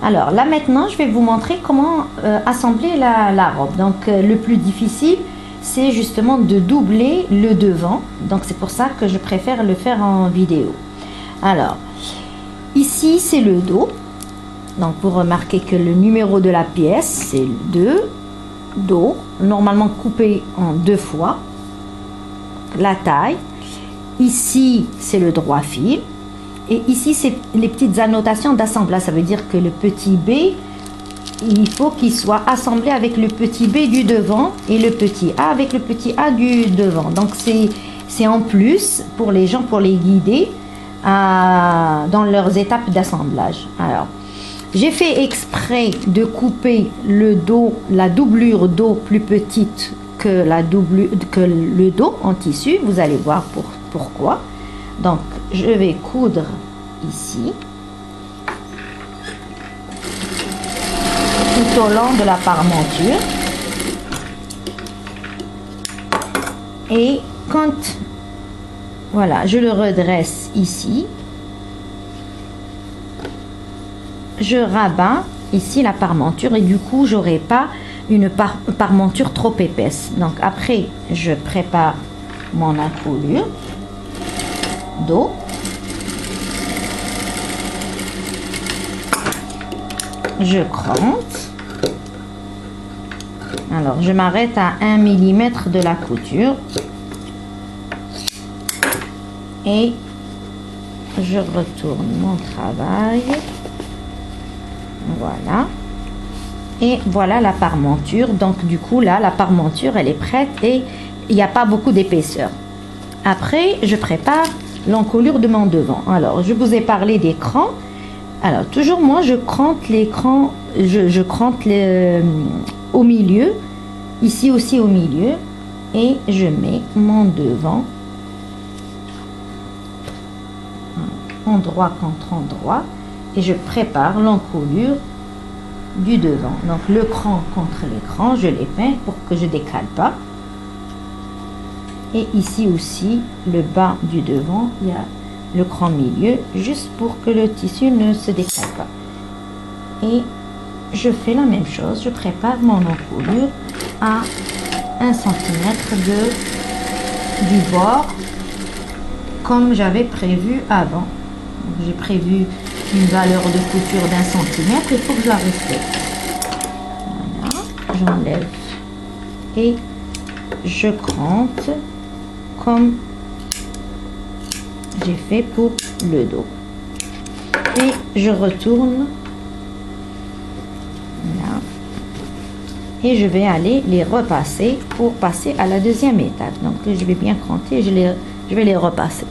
Alors là maintenant, je vais vous montrer comment assembler la robe. Donc le plus difficile, c'est justement de doubler le devant. Donc c'est pour ça que je préfère le faire en vidéo. Alors, ici c'est le dos. Donc vous remarquez que le numéro de la pièce, c'est 2. Dos, normalement coupé en 2 fois. La taille. Ici, c'est le droit fil. Et ici, c'est les petites annotations d'assemblage. Ça veut dire que le petit B, il faut qu'il soit assemblé avec le petit B du devant et le petit A avec le petit A du devant. Donc, c'est en plus pour les gens, pour les guider dans leurs étapes d'assemblage. Alors, j'ai fait exprès de couper le dos, la doublure dos plus petite que le dos en tissu. Vous allez voir pourquoi. Donc, je vais coudre ici, tout au long de la parmenture. Et quand, voilà, je le redresse ici, je rabats ici la parmenture et du coup, j'aurai pas une parmenture trop épaisse. Donc, après, je prépare mon encolure dos. Je crante. Alors, je m'arrête à 1 mm de la couture. Et je retourne mon travail. Voilà. Et voilà la parmenture. Donc, du coup, là, la parmenture, elle est prête et il n'y a pas beaucoup d'épaisseur. Après, je prépare l'encolure de mon devant. Alors, je vous ai parlé des crans. Alors, toujours moi, je crante les crans, je crante au milieu, ici aussi au milieu, et je mets mon devant endroit contre endroit, et je prépare l'encolure du devant. Donc, le cran contre l'écran, je les peins pour que je décale pas. Et ici aussi, le bas du devant, il y a le cran milieu, juste pour que le tissu ne se décale pas. Et je fais la même chose, je prépare mon encolure à 1 cm du bord, comme j'avais prévu avant. J'ai prévu une valeur de couture d'1 cm, il faut que je la respecte. Voilà, j'enlève et je crante comme j'ai fait pour le dos. Et je retourne là. Et je vais aller les repasser pour passer à la deuxième étape. Donc je vais bien cranter, je vais les repasser.